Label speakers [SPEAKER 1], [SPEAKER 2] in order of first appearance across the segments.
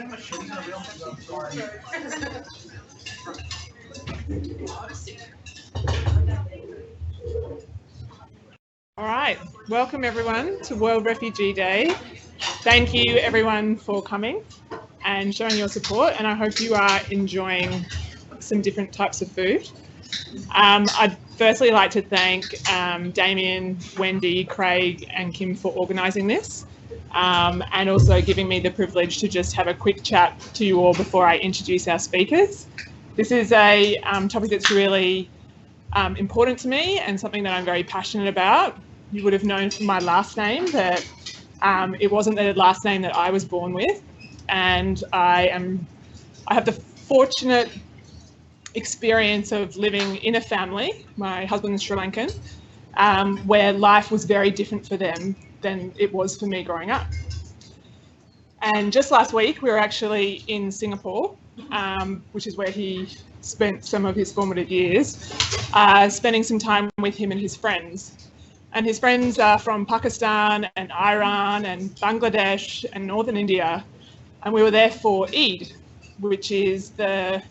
[SPEAKER 1] All right, welcome everyone to World Refugee Day. Thank you everyone for coming and showing your support, and I hope you are enjoying some different types of food. I'd firstly like to thank Damien, Wendy, Craig and Kim for organising this, and also giving me the privilege to just have a quick chat to you all before I introduce our speakers. This is a topic that's really important to me and something that I'm very passionate about. You would have known from my last name that it wasn't the last name that I was born with, and I have the fortunate experience of living in a family, my husband's Sri Lankan, where life was very different for them than it was for me growing up. And just last week we were actually in Singapore, which is where he spent some of his formative years, spending some time with him and his friends. And his friends are from Pakistan and Iran and Bangladesh and Northern India. And we were there for Eid, which is the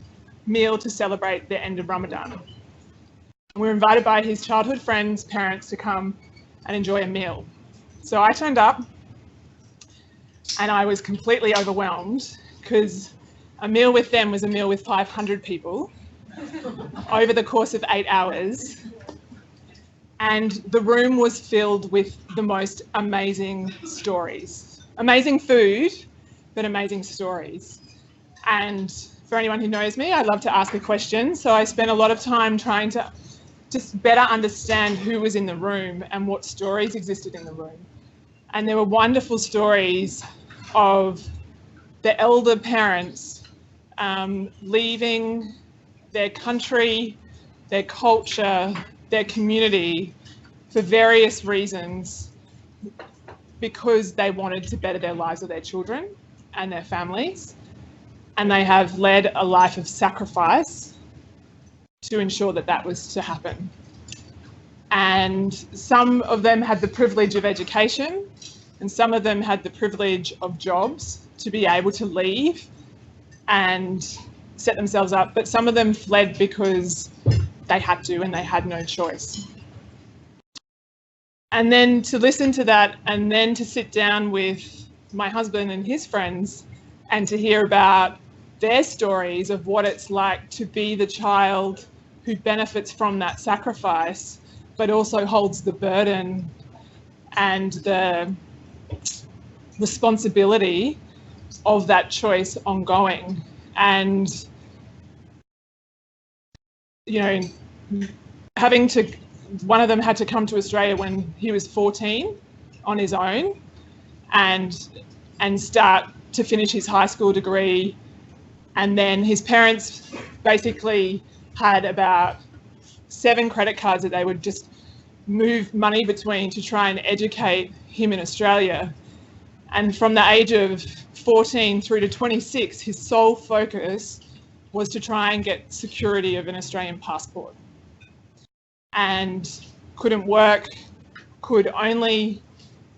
[SPEAKER 1] meal to celebrate the end of Ramadan. And we were invited by his childhood friends' parents to come and enjoy a meal. So I turned up and I was completely overwhelmed because a meal with them was a meal with 500 people over the course of 8 hours. And the room was filled with the most amazing stories. Amazing food, but amazing stories. And for anyone who knows me, I love to ask a question. So I spent a lot of time trying to just better understand who was in the room and what stories existed in the room. And there were wonderful stories of the elder parents leaving their country, their culture, their community for various reasons because they wanted to better their lives of their children and their families. And they have led a life of sacrifice to ensure that that was to happen. And some of them had the privilege of education, and some of them had the privilege of jobs to be able to leave and set themselves up. But some of them fled because they had to and they had no choice. And then to listen to that and then to sit down with my husband and his friends and to hear about their stories of what it's like to be the child who benefits from that sacrifice, but also holds the burden and the responsibility of that choice ongoing. And, you know, one of them had to come to Australia when he was 14 on his own and start to finish his high school degree. And then his parents basically had about 7 credit cards that they would just move money between to try and educate him in Australia. And from the age of 14 through to 26, his sole focus was to try and get security of an Australian passport. And couldn't work, could only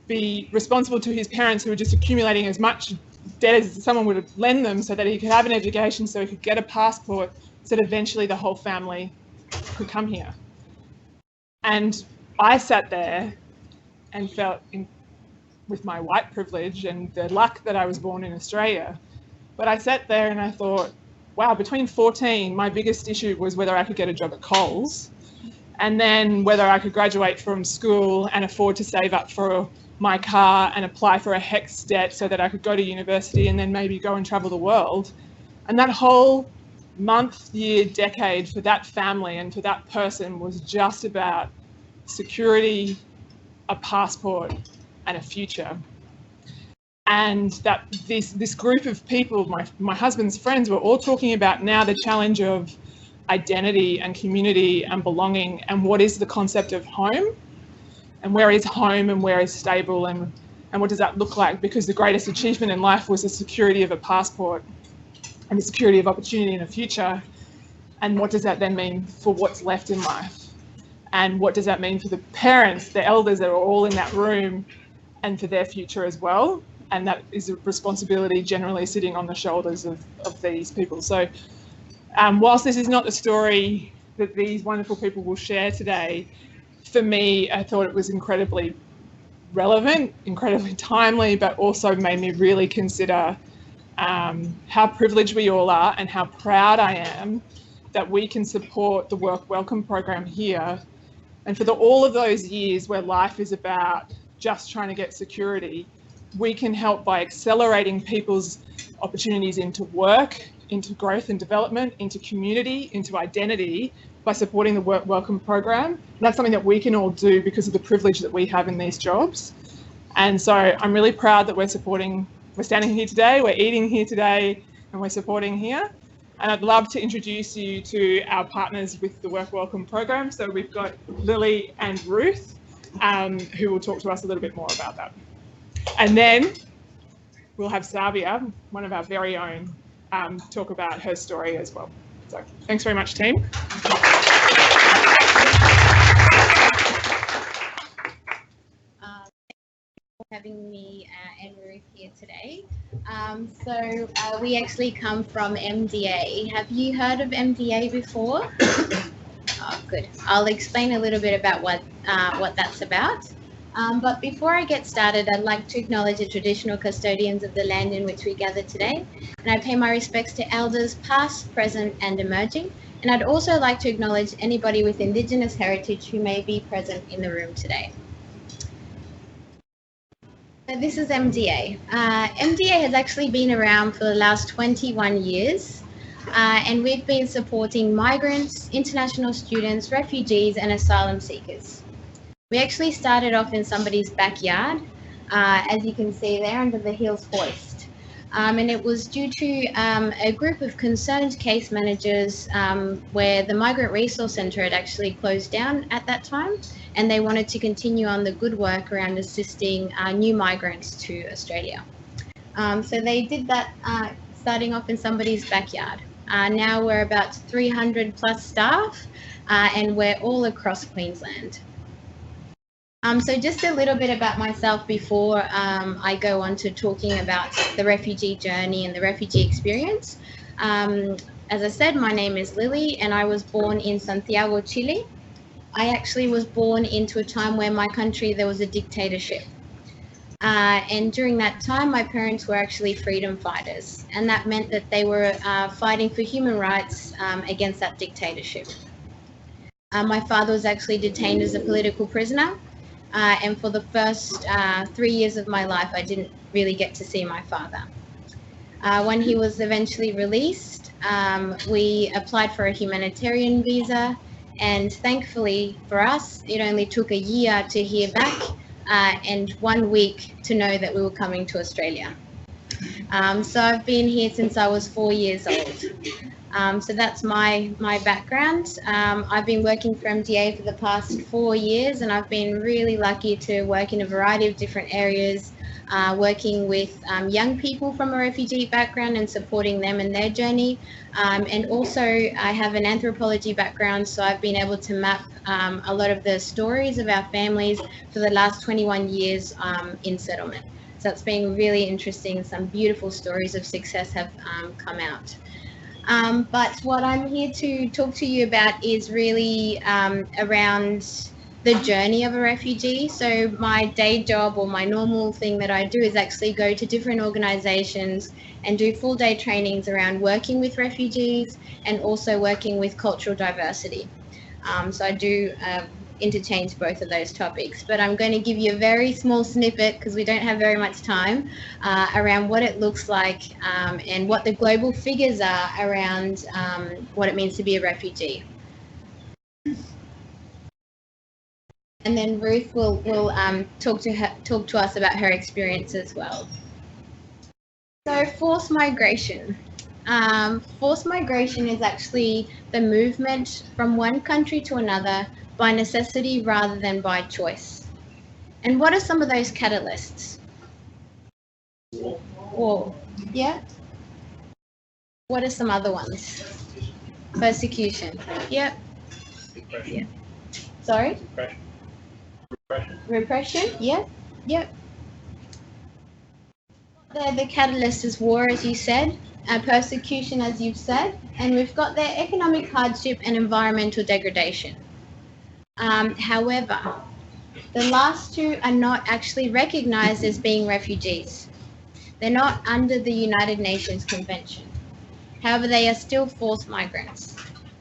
[SPEAKER 1] be responsible to his parents who were just accumulating as much debt as someone would lend them so that he could have an education, so he could get a passport, so that eventually the whole family could come here. And I sat there and felt, with my white privilege and the luck that I was born in Australia, but I sat there and I thought, wow, between 14, my biggest issue was whether I could get a job at Coles, and then whether I could graduate from school and afford to save up for my car and apply for a HECS debt so that I could go to university and then maybe go and travel the world. And that whole month, year, decade for that family and for that person was just about security, a passport and a future. And that this group of people, my husband's friends, were all talking about now the challenge of identity and community and belonging, and what is the concept of home, and where is home and where is stable, and what does that look like, because the greatest achievement in life was the security of a passport and the security of opportunity in a future. And what does that then mean for what's left in life? And what does that mean for the parents, the elders that are all in that room, and for their future as well? and that is a responsibility generally sitting on the shoulders of these people. So whilst this is not the story that these wonderful people will share today, for me, I thought it was incredibly relevant, incredibly timely, but also made me really consider how privileged we all are and how proud I am that we can support the Work Welcome program here. And for all of those years where life is about just trying to get security, we can help by accelerating people's opportunities into work, into growth and development, into community, into identity, by supporting the Work Welcome program. And that's something that we can all do because of the privilege that we have in these jobs. And so I'm really proud that we're standing here today, we're eating here today, and we're supporting here. And I'd love to introduce you to our partners with the Work Welcome program. So we've got Lily and Ruth, who will talk to us a little bit more about that. And then we'll have Savia, one of our very own, talk about her story as well. So thanks very much, team.
[SPEAKER 2] Having me and Ruth here today. We actually come from MDA. Have you heard of MDA before? Oh, good. I'll explain a little bit about what that's about. But before I get started, I'd like to acknowledge the traditional custodians of the land in which we gather today, and I pay my respects to elders past, present, and emerging. And I'd also like to acknowledge anybody with Indigenous heritage who may be present in the room today. So this is MDA. MDA has actually been around for the last 21 years, and we've been supporting migrants, international students, refugees, and asylum seekers. We actually started off in somebody's backyard, as you can see there under the Hills hoist. And it was due to a group of concerned case managers where the Migrant Resource Centre had actually closed down at that time, and they wanted to continue on the good work around assisting new migrants to Australia. So they did that starting off in somebody's backyard. Now we're about 300 plus staff, and we're all across Queensland. So just a little bit about myself before I go on to talking about the refugee journey and the refugee experience. As I said, my name is Lily, and I was born in Santiago, Chile. I actually was born into a time where my country, there was a dictatorship. And during that time, my parents were actually freedom fighters, and that meant that they were fighting for human rights against that dictatorship. My father was actually detained as a political prisoner. And for the first 3 years of my life, I didn't really get to see my father. When he was eventually released, we applied for a humanitarian visa, and thankfully for us, it only took a year to hear back and 1 week to know that we were coming to Australia. So I've been here since I was 4 years old. So that's my background. I've been working for MDA for the past 4 years, and I've been really lucky to work in a variety of different areas, working with young people from a refugee background and supporting them in their journey. And also I have an anthropology background, so I've been able to map a lot of the stories of our families for the last 21 years in settlement. So it's been really interesting. Some beautiful stories of success have come out. But what I'm here to talk to you about is really around the journey of a refugee. So my day job, or my normal thing that I do, is actually go to different organizations and do full day trainings around working with refugees and also working with cultural diversity. So I do interchange both of those topics, but I'm going to give you a very small snippet, because we don't have very much time, around what it looks like and what the global figures are around what it means to be a refugee. And then Ruth will talk to us about her experience as well. So forced migration. Forced migration is actually the movement from one country to another by necessity rather than by choice. And what are some of those catalysts? War. Yeah. What are some other ones? Persecution. Yep. Yeah. Sorry? Repression. Yep. Yep. The catalyst is war, as you said, persecution, as you've said, and we've got their economic hardship and environmental degradation. However, the last two are not actually recognized as being refugees. They're not under the United Nations Convention. However, they are still forced migrants.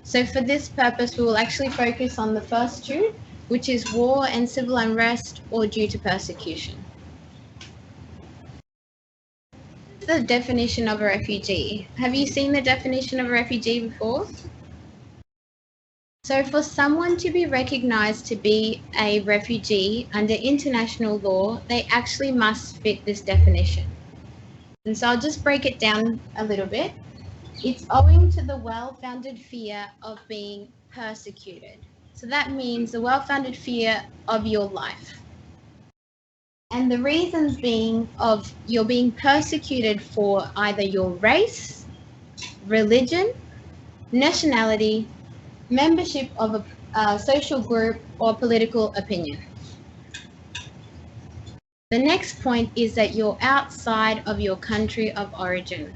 [SPEAKER 2] So for this purpose, we will actually focus on the first two, which is war and civil unrest or due to persecution. The definition of a refugee. Have you seen the definition of a refugee before? So for someone to be recognized to be a refugee under international law, they actually must fit this definition. And so I'll just break it down a little bit. It's owing to the well-founded fear of being persecuted. So that means the well-founded fear of your life. And the reasons being of you're being persecuted for either your race, religion, nationality, membership of a social group, or political opinion. The next point is that you're outside of your country of origin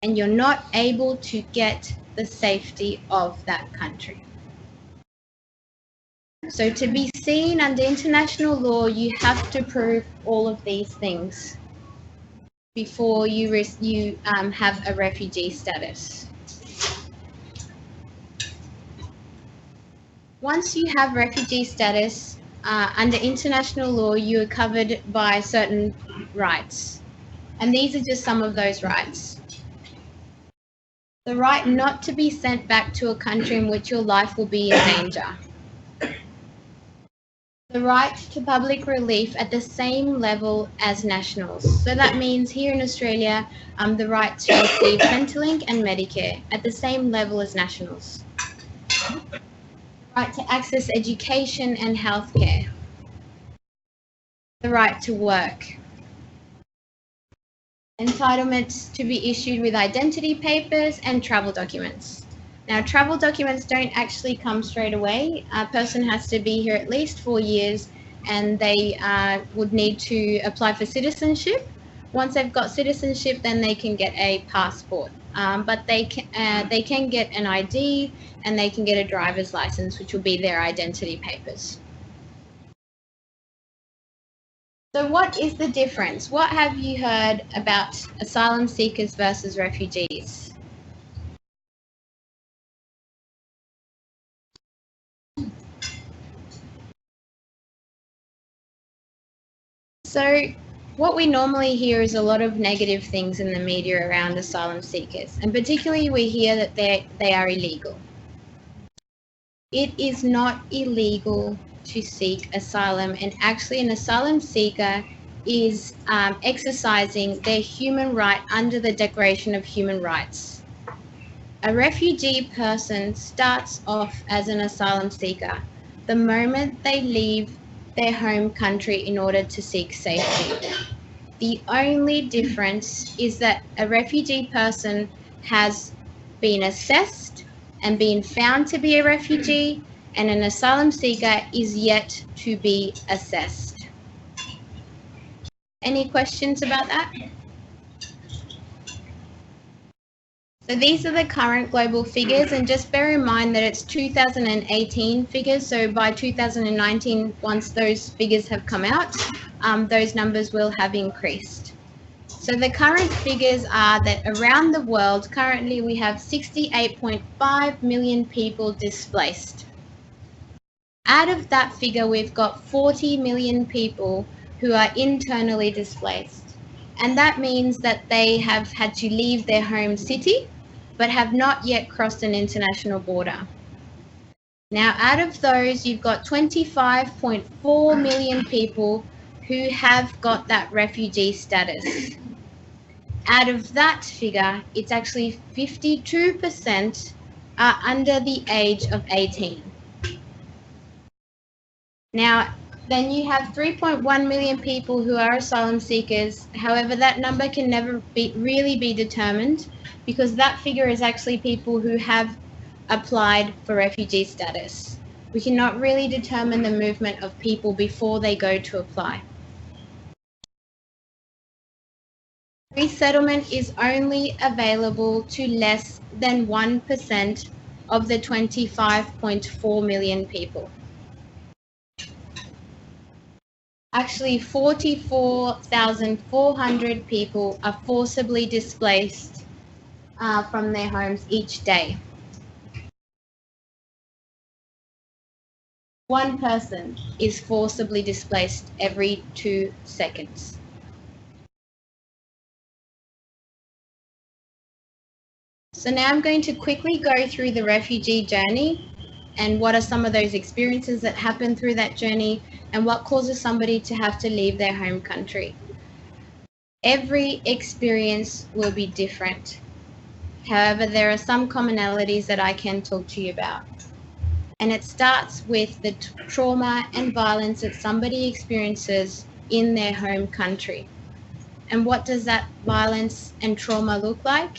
[SPEAKER 2] and you're not able to get the safety of that country. So to be seen under international law, you have to prove all of these things before you have a refugee status. Once you have refugee status, under international law, you are covered by certain rights. And these are just some of those rights. The right not to be sent back to a country in which your life will be in danger. The right to public relief at the same level as nationals. So that means here in Australia, the right to receive Centrelink and Medicare at the same level as nationals. Right to access education and healthcare. The right to work. Entitlements to be issued with identity papers and travel documents. Now, travel documents don't actually come straight away. A person has to be here at least 4 years and they would need to apply for citizenship. Once they've got citizenship, then they can get a passport. But they can get an ID and they can get a driver's license, which will be their identity papers. So what is the difference? What have you heard about asylum seekers versus refugees? So what we normally hear is a lot of negative things in the media around asylum seekers, and particularly we hear that they are illegal. It is not illegal to seek asylum, and actually an asylum seeker is exercising their human right under the Declaration of Human Rights. A refugee person starts off as an asylum seeker the moment they leave their home country in order to seek safety. The only difference is that a refugee person has been assessed and been found to be a refugee, and an asylum seeker is yet to be assessed. Any questions about that? So these are the current global figures, and just bear in mind that it's 2018 figures, so by 2019, once those figures have come out, those numbers will have increased. So the current figures are that around the world, currently we have 68.5 million people displaced. Out of that figure, we've got 40 million people who are internally displaced. And that means that they have had to leave their home city, but have not yet crossed an international border. Now, out of those, you've got 25.4 million people who have got that refugee status. Out of that figure, it's actually 52% are under the age of 18. Now, then you have 3.1 million people who are asylum seekers. However, that number can never really be determined because that figure is actually people who have applied for refugee status. We cannot really determine the movement of people before they go to apply. Resettlement is only available to less than 1% of the 25.4 million people. Actually, 44,400 people are forcibly displaced from their homes each day. One person is forcibly displaced every 2 seconds. So now I'm going to quickly go through the refugee journey and what are some of those experiences that happen through that journey and what causes somebody to have to leave their home country. Every experience will be different. However, there are some commonalities that I can talk to you about. And it starts with the trauma and violence that somebody experiences in their home country. And what does that violence and trauma look like?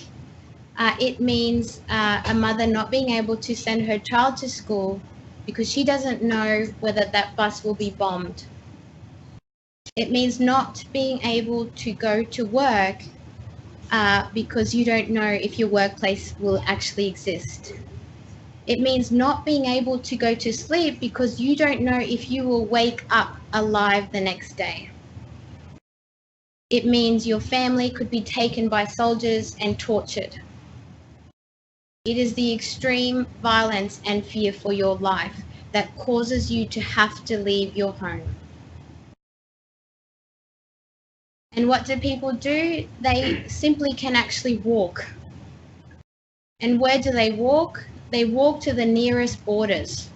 [SPEAKER 2] It means a mother not being able to send her child to school because she doesn't know whether that bus will be bombed. It means not being able to go to work because you don't know if your workplace will actually exist. It means not being able to go to sleep because you don't know if you will wake up alive the next day. It means your family could be taken by soldiers and tortured. It is the extreme violence and fear for your life that causes you to have to leave your home. And what do people do? They simply can actually walk. And where do they walk? They walk to the nearest borders.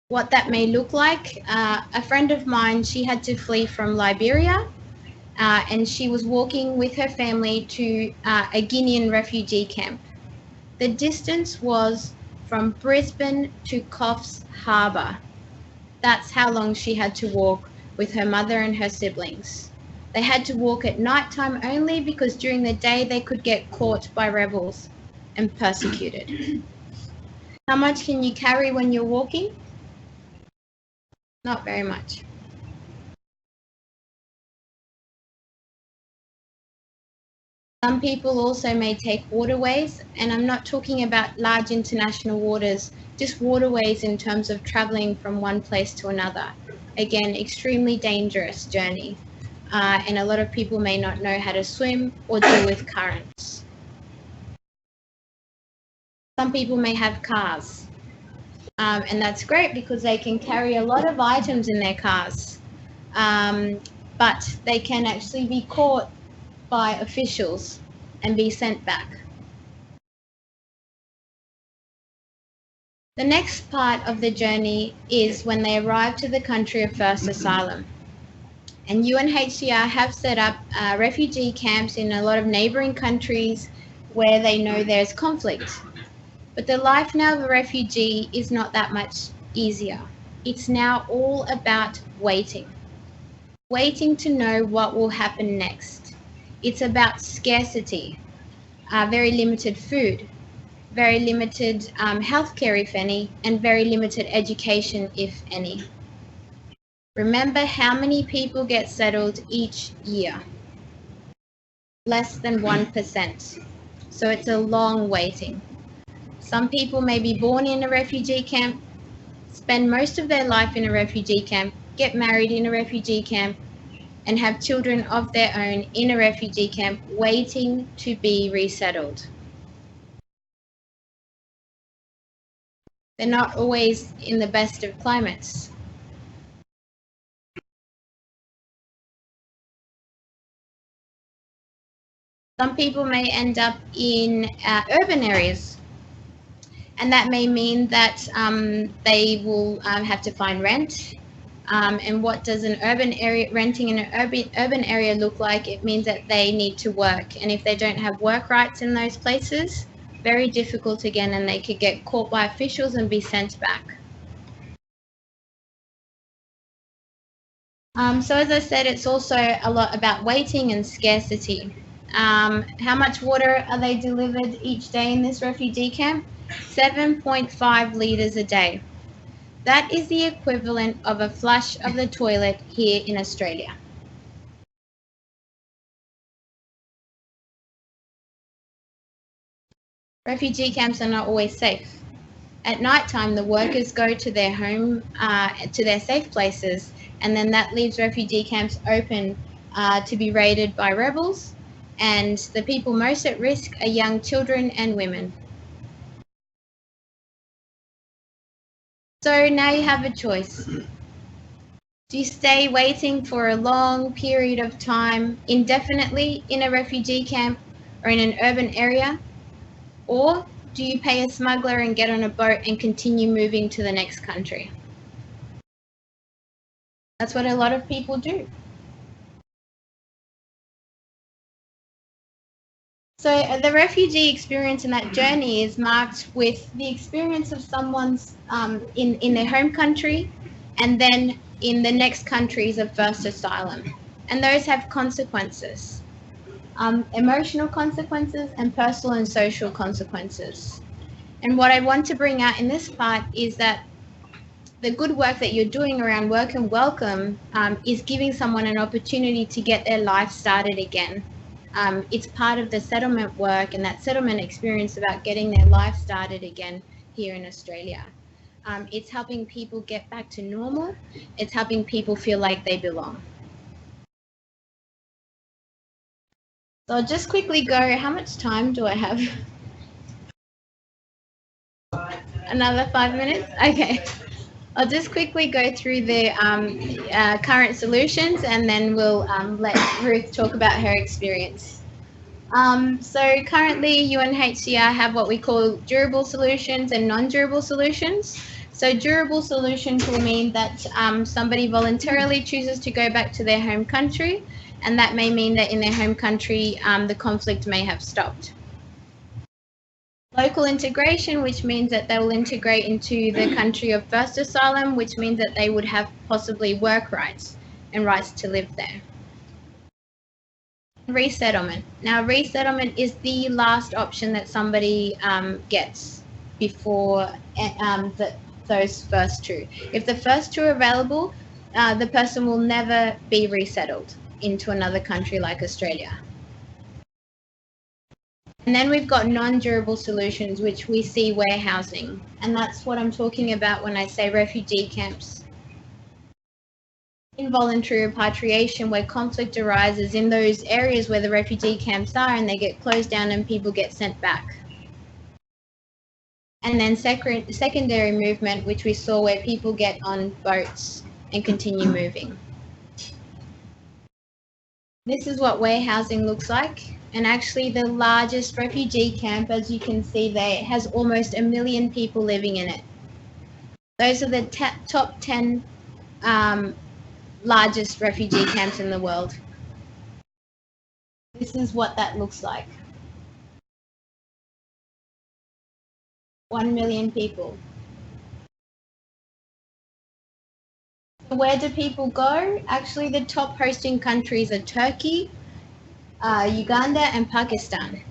[SPEAKER 2] What that may look like, a friend of mine, she had to flee from Liberia and she was walking with her family to a Guinean refugee camp. The distance was from Brisbane to Coffs Harbour. That's how long she had to walk with her mother and her siblings. They had to walk at night time only because during the day they could get caught by rebels and persecuted. How much can you carry when you're walking? Not very much. Some people also may take waterways, and I'm not talking about large international waters, just waterways in terms of traveling from one place to another. Again, extremely dangerous journey, and a lot of people may not know how to swim or deal with currents. Some people may have cars, and that's great because they can carry a lot of items in their cars, but they can actually be caught by officials and be sent back. The next part of the journey is when they arrive to the country of first asylum. And UNHCR have set up refugee camps in a lot of neighbouring countries where they know there's conflict. But the life now of a refugee is not that much easier. It's now all about waiting. Waiting to know what will happen next. It's about scarcity, very limited food, very limited healthcare, if any, and very limited education, if any. Remember how many people get settled each year? Less than 1%. So it's a long waiting. Some people may be born in a refugee camp, spend most of their life in a refugee camp, get married in a refugee camp, and have children of their own in a refugee camp waiting to be resettled. They're not always in the best of climates. Some people may end up in urban areas, and that may mean that they will have to find rent. And what does an urban area, renting in an urban area look like? It means that they need to work, and if they don't have work rights in those places, very difficult again, and they could get caught by officials and be sent back. So as I said, it's also a lot about waiting and scarcity. How much water are they delivered each day in this refugee camp? 7.5 litres a day. That is the equivalent of a flush of the toilet here in Australia. Refugee camps are not always safe. At night time, the workers go to their home, to their safe places, and then that leaves refugee camps open to be raided by rebels, and the people most at risk are young children and women. So now you have a choice. Do you stay waiting for a long period of time indefinitely in a refugee camp or in an urban area? Or do you pay a smuggler and get on a boat and continue moving to the next country? That's what a lot of people do. So the refugee experience in that journey is marked with the experience of someone's in their home country and then in the next countries of first asylum. And those have consequences, emotional consequences and personal and social consequences. And what I want to bring out in this part is that the good work that you're doing around Work and Welcome is giving someone an opportunity to get their life started again. It's part of the settlement work and that settlement experience about getting their life started again here in Australia. It's helping people get back to normal. It's helping people feel like they belong. So I'll just quickly go, how much time do I have? Another 5 minutes? Okay. I'll just quickly go through the current solutions and then we'll let Ruth talk about her experience. So currently UNHCR have what we call durable solutions and non-durable solutions. So durable solutions will mean that somebody voluntarily chooses to go back to their home country, and that may mean that in their home country the conflict may have stopped. Local integration, which means that they will integrate into the country of first asylum, which means that they would have possibly work rights and rights to live there. Resettlement. Now, resettlement is the last option that somebody gets before those first two. If the first two are available, the person will never be resettled into another country like Australia. And then we've got non-durable solutions, which we see warehousing. And that's what I'm talking about when I say refugee camps. Involuntary repatriation, where conflict arises in those areas where the refugee camps are and they get closed down and people get sent back. And then secondary movement, which we saw where people get on boats and continue moving. This is what warehousing looks like. And actually the largest refugee camp, as you can see there, has almost 1 million people living in it. Those are the top 10 largest refugee camps in the world. This is what that looks like. 1 million people. Where do people go? Actually, the top hosting countries are Turkey, Uganda and Pakistan.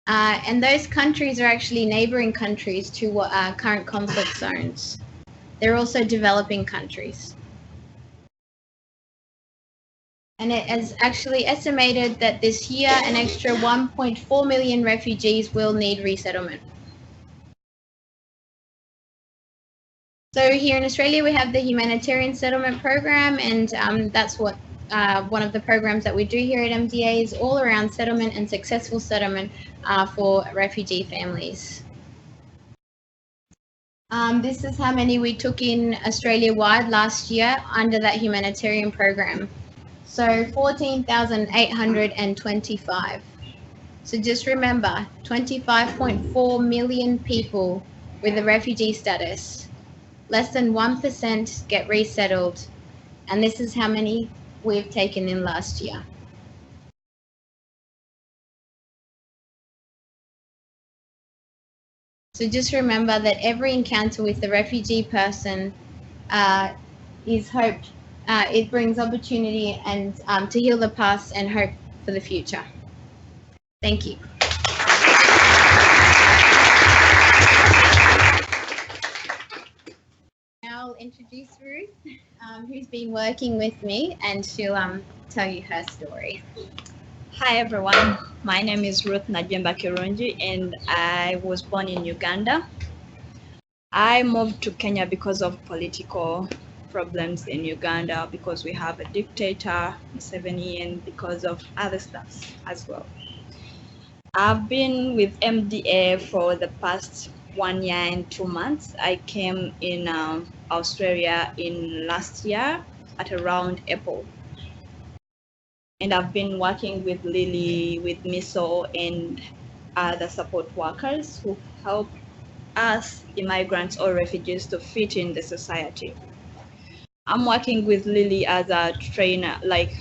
[SPEAKER 2] And those countries are actually neighboring countries to current conflict zones. They're also developing countries. And it is actually estimated that this year an extra 1.4 million refugees will need resettlement. So here in Australia we have the Humanitarian Settlement Program, and that's what one of the programs that we do here at MDA is all around settlement and successful settlement for refugee families. This is how many we took in Australia-wide last year under that humanitarian program. So 14,825. So just remember, 25.4 million people with a refugee status. Less than 1% get resettled. And this is how many we've taken in last year. So just remember that every encounter with the refugee person is hope. It brings opportunity and to heal the past and hope for the future. Thank you. Now I'll introduce Ruth, who's been working with me, and she'll tell you her story.
[SPEAKER 3] Hi everyone. My name is Ruth Najemba Kirungi, and I was born in Uganda. I moved to Kenya because of political problems in Uganda, because we have a dictator, Museveni, and because of other stuff as well. I've been with MDA for the past 1 year and 2 months. I came in Australia in last year at around April. And I've been working with Lily, with Miso, and other support workers who help us immigrants or refugees to fit in the society. I'm working with Lily as a trainer, like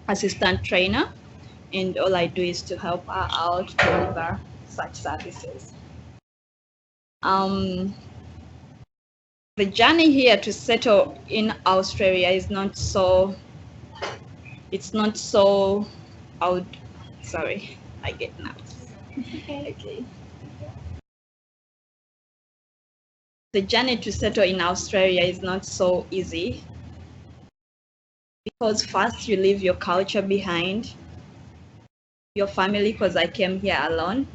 [SPEAKER 3] assistant trainer, and all I do is to help her out to deliver such services. The journey here to settle in Australia is not so, it's not so, sorry, I get nervous. Okay. The journey to settle in Australia is not so easy, because first you leave your culture behind, your family, because I came here alone,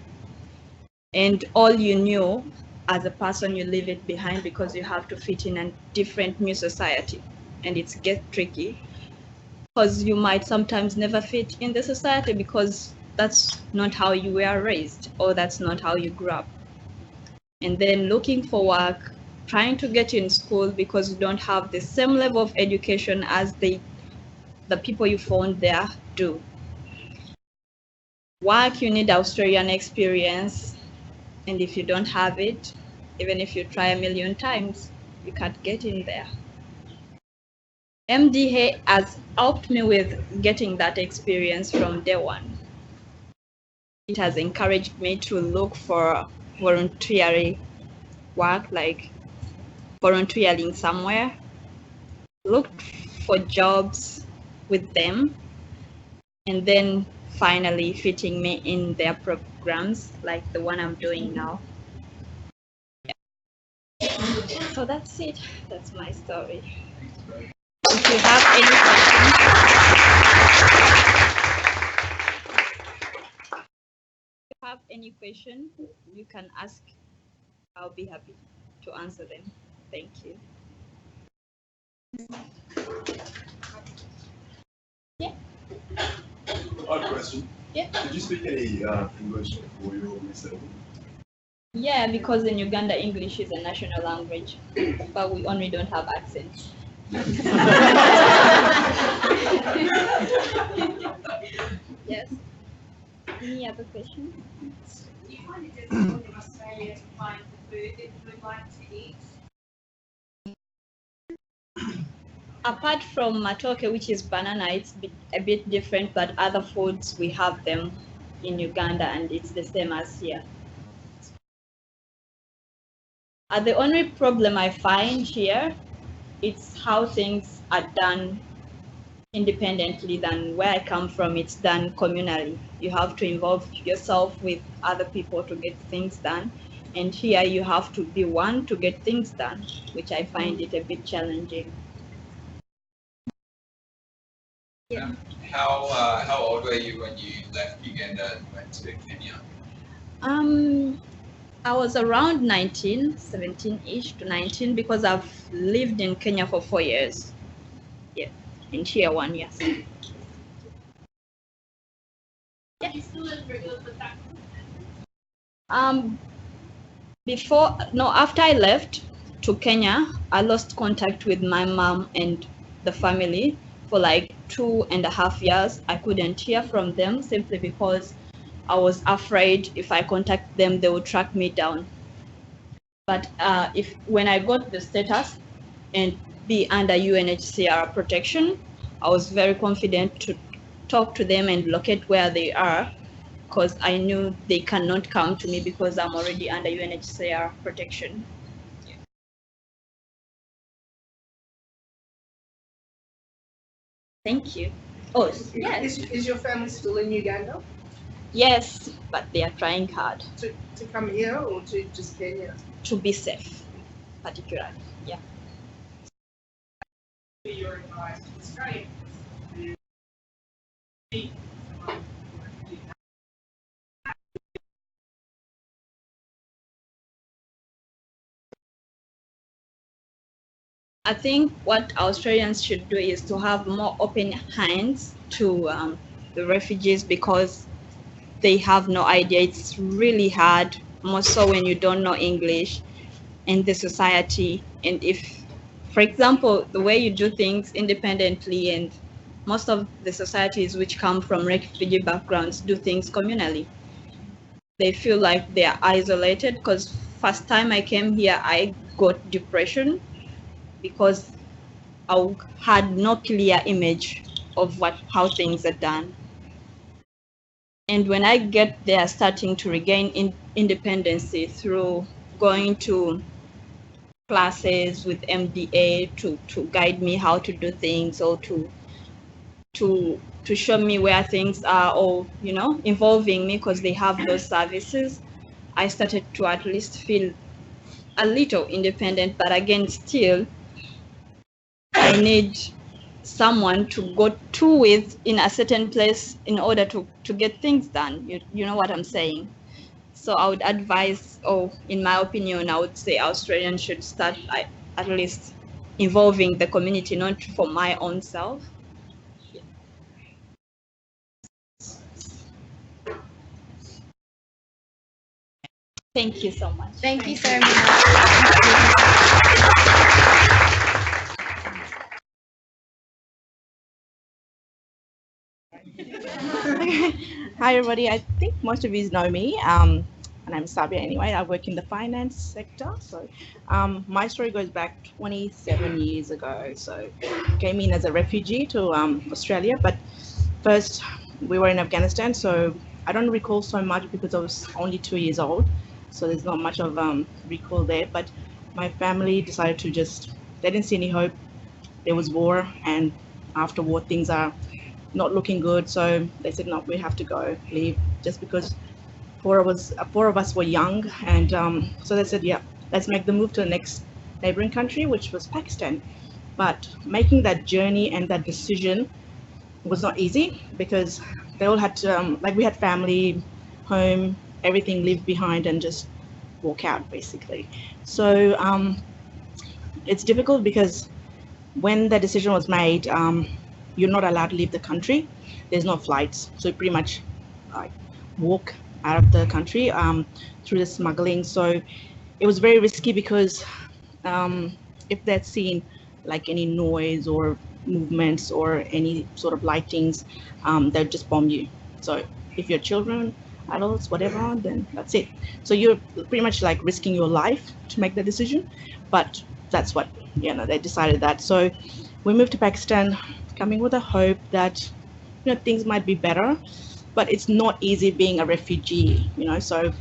[SPEAKER 3] and all you knew as a person, you leave it behind because you have to fit in a different new society, and it gets tricky because you might sometimes never fit in the society because that's not how you were raised, or that's not how you grew up. And then looking for work, trying to get in school because you don't have the same level of education as the people you found there do. Work, you need Australian experience, and if you don't have it, even if you try a million times, you can't get in there. MDA has helped me with getting that experience from day one. It has encouraged me to look for voluntary work, like volunteering somewhere, look for jobs with them, and then finally fitting me in their programs, like the one I'm doing now. So that's it. That's my story. If you have any questions, you can ask. I'll be happy to answer them. Thank you. Yeah.
[SPEAKER 4] I have a question.
[SPEAKER 3] Yeah.
[SPEAKER 4] Did you speak any English before your resettlement?
[SPEAKER 3] Yeah, because in Uganda, English is a national language, but we only don't have accents. Yes. Any other questions?
[SPEAKER 5] Do you find it difficult in Australia to find the food that you would like to eat?
[SPEAKER 3] Apart from matoke, which is banana, it's a bit different, but other foods, we have them in Uganda and it's the same as here. The only problem I find here, it's how things are done independently than where I come from. It's done communally. You have to involve yourself with other people to get things done. And here you have to be one to get things done, which I find it a bit challenging.
[SPEAKER 6] Yeah. How old were you when you left Uganda and went to Kenya?
[SPEAKER 3] I was around 19, 17-ish to 19, because I've lived in Kenya for 4 years. Yeah, and here 1 year.
[SPEAKER 5] Yeah. You still in regular contact?
[SPEAKER 3] After I left to Kenya, I lost contact with my mom and the family for like 2.5 years. I couldn't hear from them simply because I was afraid if I contact them, they would track me down. But when I got the status and be under UNHCR protection, I was very confident to talk to them and locate where they are, because I knew they cannot come to me because I'm already under UNHCR protection. Yeah. Thank you. Oh, yes.
[SPEAKER 7] Is your family still in Uganda?
[SPEAKER 3] Yes, but they are trying hard.
[SPEAKER 7] To come here or to just Kenya?
[SPEAKER 3] To be safe, particularly, yeah.
[SPEAKER 7] Your advice to Australians?
[SPEAKER 3] I think what Australians should do is to have more open hands to the refugees, because they have no idea. It's really hard, more so when you don't know English in the society. And if, for example, the way you do things independently, and most of the societies which come from refugee backgrounds do things communally, they feel like they are isolated. Because first time I came here, I got depression because I had no clear image of how things are done. And when I get there, starting to regain independency through going to classes with MDA to guide me how to do things, or to show me where things are, or involving me because they have those services, I started to at least feel a little independent. But again, still I need someone to go to with in a certain place in order to get things done. You know what I'm saying? So I would advise, or in my opinion, I would say Australians should start at least involving the community, not for my own self. Thank you so much.
[SPEAKER 2] Thank you so much.
[SPEAKER 8] Hi everybody, I think most of you know me, and I'm Sabia anyway. I work in the finance sector. So my story goes back 27 years ago. So came in as a refugee to Australia, but first we were in Afghanistan, so I don't recall so much because I was only 2 years old. So there's not much of recall there, but my family decided to they didn't see any hope. There was war, and after war things are not looking good. So they said, no, we have to go, leave, just because four of us were young. And so they said, yeah, let's make the move to the next neighboring country, which was Pakistan. But making that journey and that decision was not easy, because they all had to, we had family, home, everything leave behind and just walk out basically. So it's difficult because when the decision was made, you're not allowed to leave the country. There's no flights, so you pretty much walk out of the country through the smuggling. So it was very risky, because if they'd seen any noise or movements or any sort of lightings, they'd just bomb you. So if you're children, adults, whatever, then that's it. So you're pretty much risking your life to make the decision. But that's what they decided that. So we moved to Pakistan, coming with a hope that things might be better, but it's not easy being a refugee. So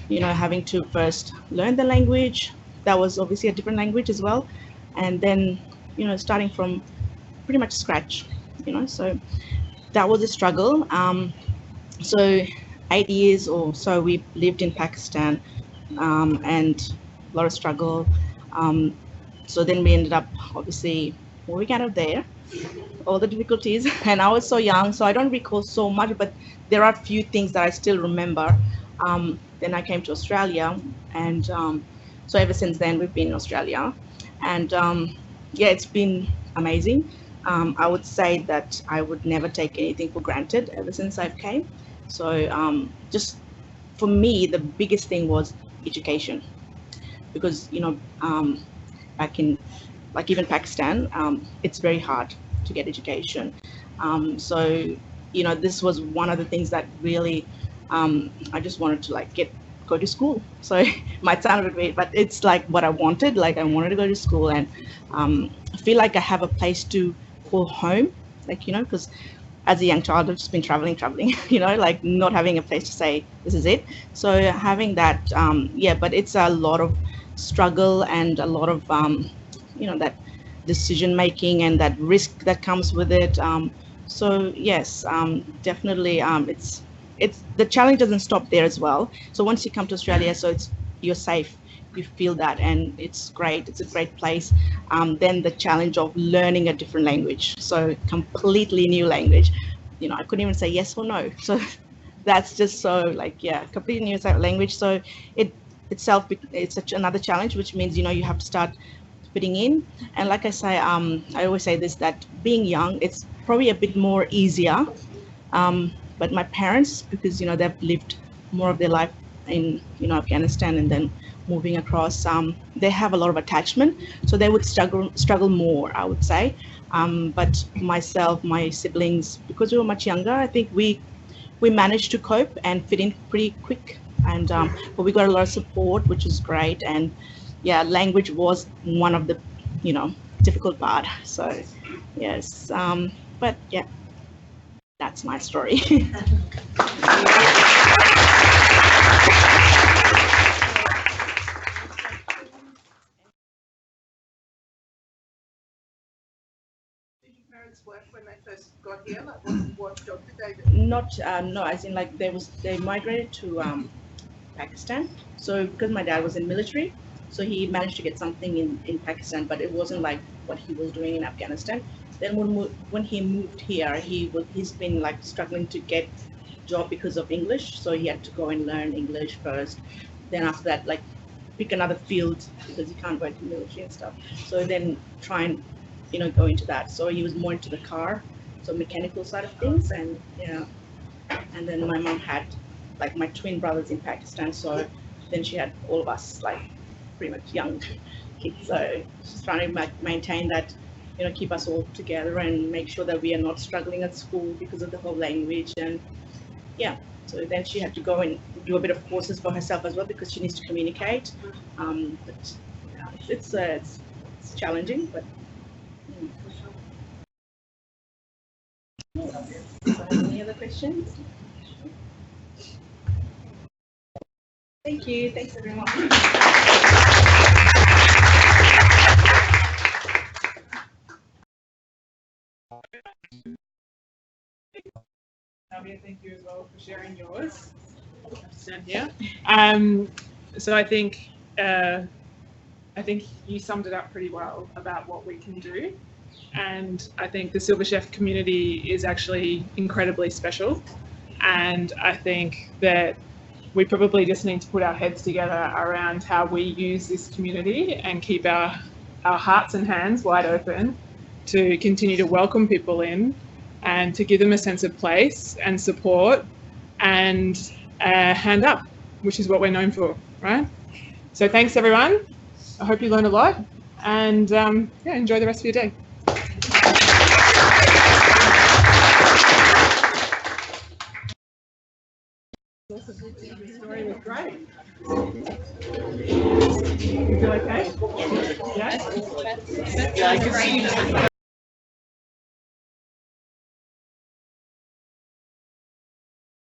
[SPEAKER 8] having to first learn the language. That was obviously a different language as well, and then starting from pretty much scratch. So that was a struggle. So 8 years or so we lived in Pakistan, and a lot of struggle. So then we ended up obviously moving out of there, all the difficulties, and I was so young, so I don't recall so much, but there are a few things that I still remember. Then I came to Australia, and so ever since then we've been in Australia, and yeah, it's been amazing. I would say that I would never take anything for granted ever since I've came. So just for me, the biggest thing was education, because back in even Pakistan, it's very hard to get education. So this was one of the things that really I just wanted to go to school. So it might sound a bit weird, but it's what I wanted. I wanted to go to school and I feel like I have a place to call home, because as a young child I've just been traveling, not having a place to say this is it. So having that, yeah, but it's a lot of struggle and a lot of that decision making and that risk that comes with it. So yes, definitely, it's the challenge doesn't stop there as well. So once you come to Australia, so you're safe, you feel that, and it's great. It's a great place. Then the challenge of learning a different language, so completely new language. I couldn't even say yes or no. So that's just so yeah, completely new language. So it itself, it's another challenge, which means you have to start fitting in. And like I say, I always say this, that being young, it's probably a bit more easier. But my parents, because they've lived more of their life in Afghanistan and then moving across, they have a lot of attachment, so they would struggle more, I would say. But myself, my siblings, because we were much younger, I think we managed to cope and fit in pretty quick. And but we got a lot of support, which is great. And yeah, language was one of the difficult part. So yes, but yeah, that's my story.
[SPEAKER 7] Did your parents work when they first got here? Like what job did they do?
[SPEAKER 8] Not no, as in like they migrated to Pakistan. So because my dad was in military, so he managed to get something in Pakistan, but it wasn't like what he was doing in Afghanistan. Then when he moved here, he's been like struggling to get job because of English, so he had to go and learn English first. Then after that, like pick another field because he can't go into military and stuff. So then try and go into that. So he was more into the car, so mechanical side of things, and yeah. And then my mom had like my twin brothers in Pakistan, so then she had all of us like pretty much young kids. So she's trying to maintain that, keep us all together and make sure that we are not struggling at school because of the whole language. And yeah, so then she had to go and do a bit of courses for herself as well because she needs to communicate. But yeah, it's challenging, but. So any other questions? Thank you. Thanks everyone.
[SPEAKER 1] Navia, thank you as well for sharing yours. Stand here. So I think you summed it up pretty well about what we can do. And I think the Silver Chef community is actually incredibly special. And I think that we probably just need to put our heads together around how we use this community and keep our hearts and hands wide open to continue to welcome people in and to give them a sense of place and support and hand up, which is what we're known for, right? So thanks everyone. I hope you learned a lot and yeah, enjoy the rest of your day. The story was great. You feel okay? Yeah? Yeah, I can see